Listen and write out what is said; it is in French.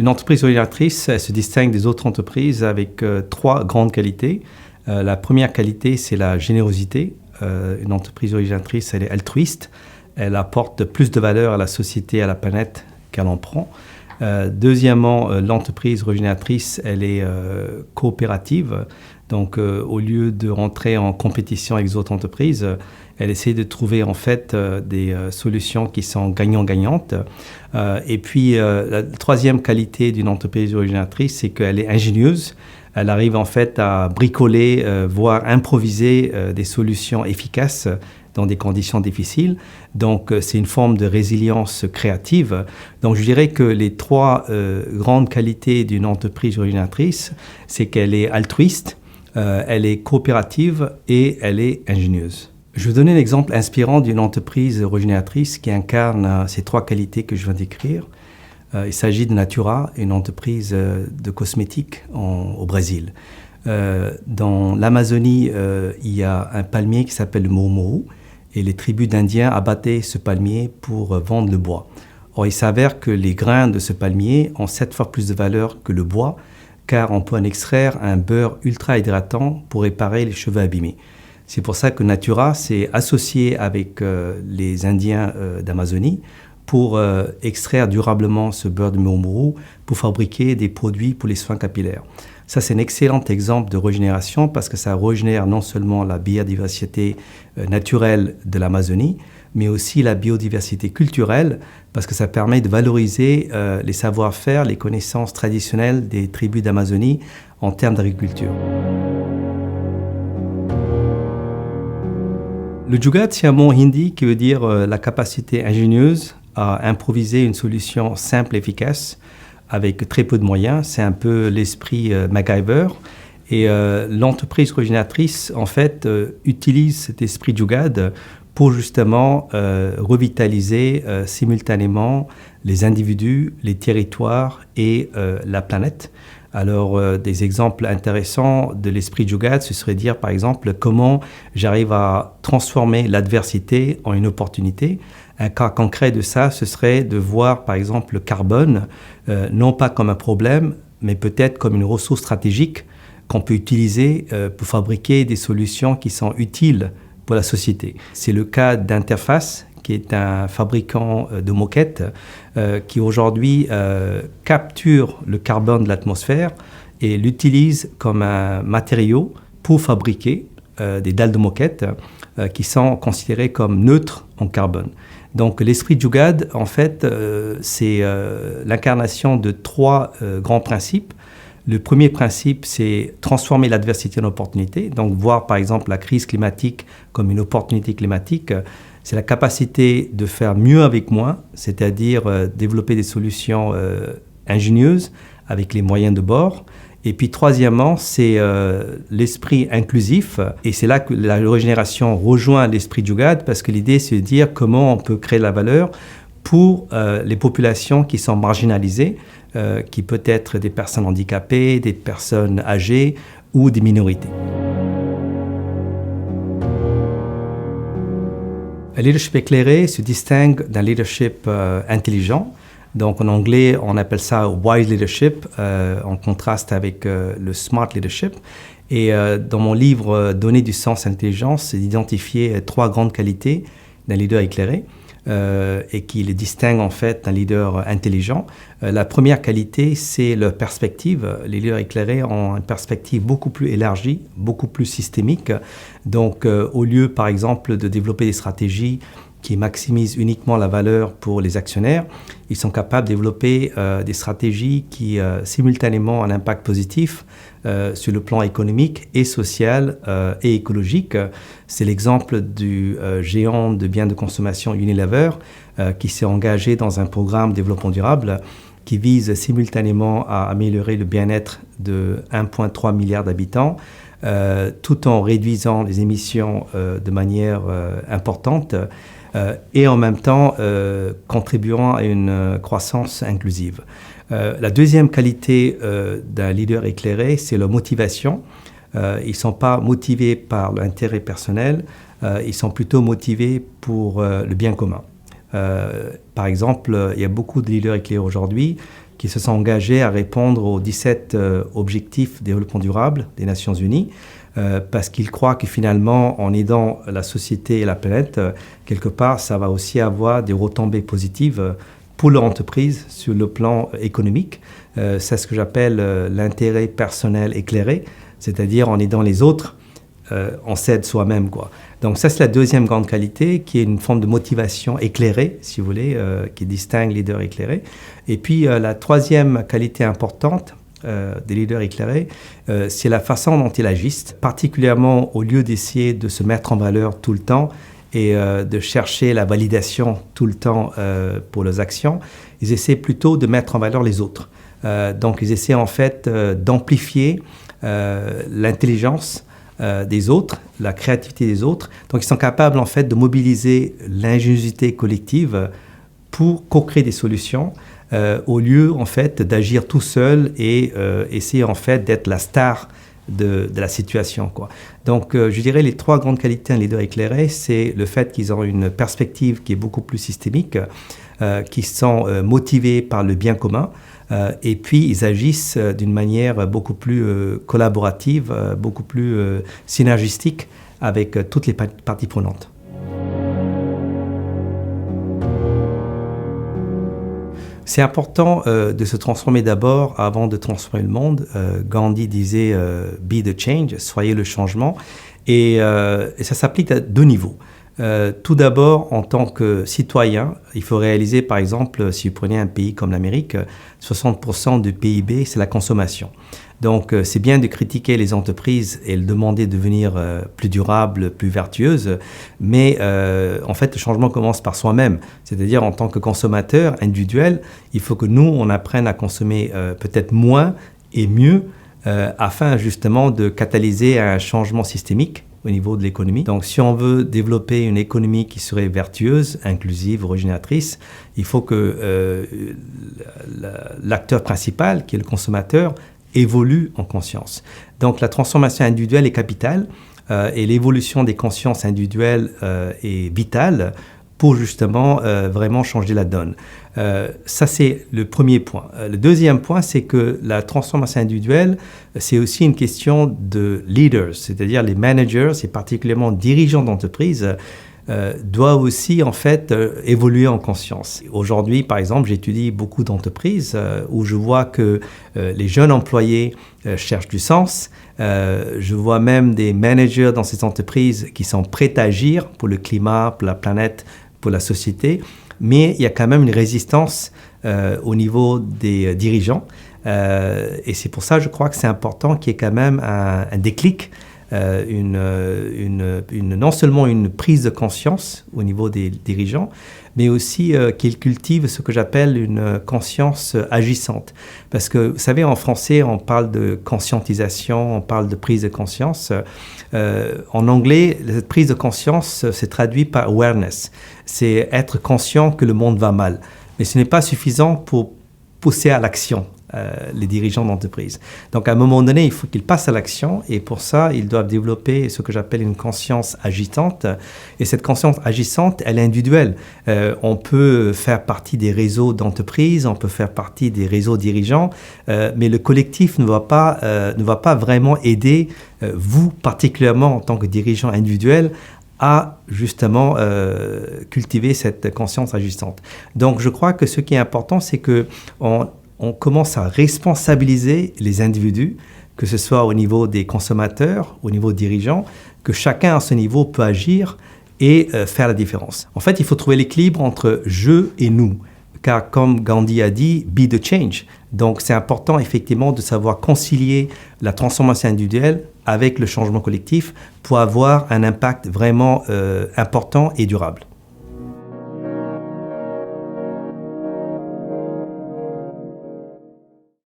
Une entreprise originatrice, elle se distingue des autres entreprises avec trois grandes qualités. La première qualité, c'est la générosité. Une entreprise originatrice, elle est altruiste. Elle apporte plus de valeur à la société, à la planète qu'elle en prend. Deuxièmement, l'entreprise originatrice, elle est coopérative. Donc, au lieu de rentrer en compétition avec les autres entreprises, elle essaie de trouver en fait des solutions qui sont gagnant-gagnantes. Et puis, la troisième qualité d'une entreprise originatrice, c'est qu'elle est ingénieuse. Elle arrive en fait à bricoler, voire improviser des solutions efficaces dans des conditions difficiles. Donc, c'est une forme de résilience créative. Donc, je dirais que les trois grandes qualités d'une entreprise originatrice, c'est qu'elle est altruiste, elle est coopérative et elle est ingénieuse. Je vais donner un exemple inspirant d'une entreprise originatrice qui incarne ces trois qualités que je viens d'écrire. Il s'agit de Natura, une entreprise de cosmétiques au Brésil. Dans l'Amazonie, il y a un palmier qui s'appelle le mourmourou et les tribus d'Indiens abattaient ce palmier pour vendre le bois. Or, il s'avère que les grains de ce palmier ont 7 fois plus de valeur que le bois, car on peut en extraire un beurre ultra hydratant pour réparer les cheveux abîmés. C'est pour ça que Natura s'est associé avec les Indiens d'Amazonie pour extraire durablement ce beurre de mourmourou pour fabriquer des produits pour les soins capillaires. Ça, c'est un excellent exemple de régénération parce que ça régénère non seulement la biodiversité naturelle de l'Amazonie, mais aussi la biodiversité culturelle parce que ça permet de valoriser les savoir-faire, les connaissances traditionnelles des tribus d'Amazonie en termes d'agriculture. Le jugaad, c'est un mot hindi qui veut dire la capacité ingénieuse à improviser une solution simple et efficace avec très peu de moyens. C'est un peu l'esprit MacGyver. Et l'entreprise originatrice, en fait, utilise cet esprit jugaad pour justement revitaliser simultanément les individus, les territoires et la planète. Alors, des exemples intéressants de l'esprit jugaad, ce serait dire, par exemple, comment j'arrive à transformer l'adversité en une opportunité. Un cas concret de ça, ce serait de voir, par exemple, le carbone, non pas comme un problème, mais peut-être comme une ressource stratégique qu'on peut utiliser pour fabriquer des solutions qui sont utiles pour la société. C'est le cas d'Interface, qui est un fabricant de moquettes qui aujourd'hui capture le carbone de l'atmosphère et l'utilise comme un matériau pour fabriquer des dalles de moquettes qui sont considérées comme neutres en carbone. Donc l'esprit jugaad, en fait, c'est l'incarnation de trois grands principes. Le premier principe, c'est transformer l'adversité en opportunité. Donc voir par exemple la crise climatique comme une opportunité climatique. C'est la capacité de faire mieux avec moins, c'est-à-dire développer des solutions ingénieuses avec les moyens de bord. Et puis troisièmement, c'est l'esprit inclusif. Et c'est là que la régénération rejoint l'esprit jugaad parce que l'idée, c'est de dire comment on peut créer de la valeur pour les populations qui sont marginalisées, qui peut être des personnes handicapées, des personnes âgées ou des minorités. Le leadership éclairé se distingue d'un leadership intelligent. Donc en anglais, on appelle ça wise leadership, en contraste avec le smart leadership. Et dans mon livre Donner du sens à l'intelligence, c'est d'identifier trois grandes qualités d'un leader éclairé et qui les distinguent en fait d'un leader intelligent. La première qualité, c'est leur perspective. Les leaders éclairés ont une perspective beaucoup plus élargie, beaucoup plus systémique. Donc au lieu par exemple de développer des stratégies qui maximisent uniquement la valeur pour les actionnaires, ils sont capables de développer des stratégies qui simultanément ont un impact positif sur le plan économique et social et écologique. C'est l'exemple du géant de biens de consommation Unilever qui s'est engagé dans un programme de développement durable qui vise simultanément à améliorer le bien-être de 1,3 milliard d'habitants tout en réduisant les émissions de manière importante et en même temps contribuant à une croissance inclusive. La deuxième qualité d'un leader éclairé, c'est leur motivation. Ils ne sont pas motivés par l'intérêt personnel, ils sont plutôt motivés pour le bien commun. Par exemple, il y a beaucoup de leaders éclairés aujourd'hui qui se sont engagés à répondre aux 17 objectifs de développement durable des Nations Unies, parce qu'ils croient que finalement, en aidant la société et la planète, quelque part, ça va aussi avoir des retombées positives pour leur entreprise sur le plan économique. C'est ce que j'appelle l'intérêt personnel éclairé, c'est-à-dire en aidant les autres, on s'aide soi-même, quoi. Donc ça, c'est la deuxième grande qualité, qui est une forme de motivation éclairée, si vous voulez, qui distingue leader éclairé. Et puis la troisième qualité importante des leaders éclairés, c'est la façon dont ils agissent, particulièrement au lieu d'essayer de se mettre en valeur tout le temps et de chercher la validation tout le temps pour leurs actions. Ils essaient plutôt de mettre en valeur les autres. Donc ils essaient en fait d'amplifier l'intelligence des autres, la créativité des autres. Donc ils sont capables en fait de mobiliser l'ingéniosité collective pour co-créer des solutions au lieu en fait d'agir tout seul et essayer en fait d'être la star de la situation, quoi. Donc je dirais les trois grandes qualités d'un leader éclairé, c'est le fait qu'ils ont une perspective qui est beaucoup plus systémique, qui sont motivés par le bien commun, et puis ils agissent d'une manière beaucoup plus collaborative, beaucoup plus synergistique avec toutes les parties prenantes. C'est important de se transformer d'abord avant de transformer le monde. Gandhi disait « Be the change », soyez le changement. Et ça s'applique à deux niveaux. Tout d'abord, en tant que citoyen, il faut réaliser, par exemple, si vous prenez un pays comme l'Amérique, 60% du PIB, c'est la consommation. Donc, c'est bien de critiquer les entreprises et de demander de devenir plus durables, plus vertueuses, mais en fait, le changement commence par soi-même. C'est-à-dire, en tant que consommateur individuel, il faut que nous, on apprenne à consommer peut-être moins et mieux afin justement de catalyser un changement systémique au niveau de l'économie. Donc, si on veut développer une économie qui serait vertueuse, inclusive, originatrice, il faut que l'acteur principal, qui est le consommateur, évolue en conscience. Donc, la transformation individuelle est capitale et l'évolution des consciences individuelles est vitale pour justement vraiment changer la donne. Ça, c'est le premier point. Le deuxième point, c'est que la transformation individuelle, c'est aussi une question de leaders, c'est-à-dire les managers, et particulièrement dirigeants d'entreprise, doivent aussi en fait évoluer en conscience. Aujourd'hui, par exemple, j'étudie beaucoup d'entreprises où je vois que les jeunes employés cherchent du sens. Je vois même des managers dans ces entreprises qui sont prêts à agir pour le climat, pour la planète, pour la société, mais il y a quand même une résistance au niveau des dirigeants. Et c'est pour ça, je crois que c'est important qu'il y ait quand même un déclic, non seulement une prise de conscience au niveau des dirigeants, mais aussi qu'ils cultivent ce que j'appelle une conscience agissante. Parce que, vous savez, en français, on parle de conscientisation, on parle de prise de conscience. En anglais, cette prise de conscience se traduit par awareness. C'est être conscient que le monde va mal. Mais ce n'est pas suffisant pour pousser à l'action les dirigeants d'entreprise. Donc, à un moment donné, il faut qu'ils passent à l'action et pour ça, ils doivent développer ce que j'appelle une conscience agissante. Et cette conscience agissante, elle est individuelle. On peut faire partie des réseaux d'entreprises, on peut faire partie des réseaux dirigeants, mais le collectif ne va pas vraiment aider vous, particulièrement en tant que dirigeant individuel, à justement cultiver cette conscience agissante. Donc, je crois que ce qui est important, c'est qu'on commence à responsabiliser les individus, que ce soit au niveau des consommateurs, au niveau des dirigeants, que chacun à ce niveau peut agir et faire la différence. En fait, il faut trouver l'équilibre entre je et nous, car comme Gandhi a dit, be the change. Donc, c'est important effectivement de savoir concilier la transformation individuelle avec le changement collectif pour avoir un impact vraiment important et durable.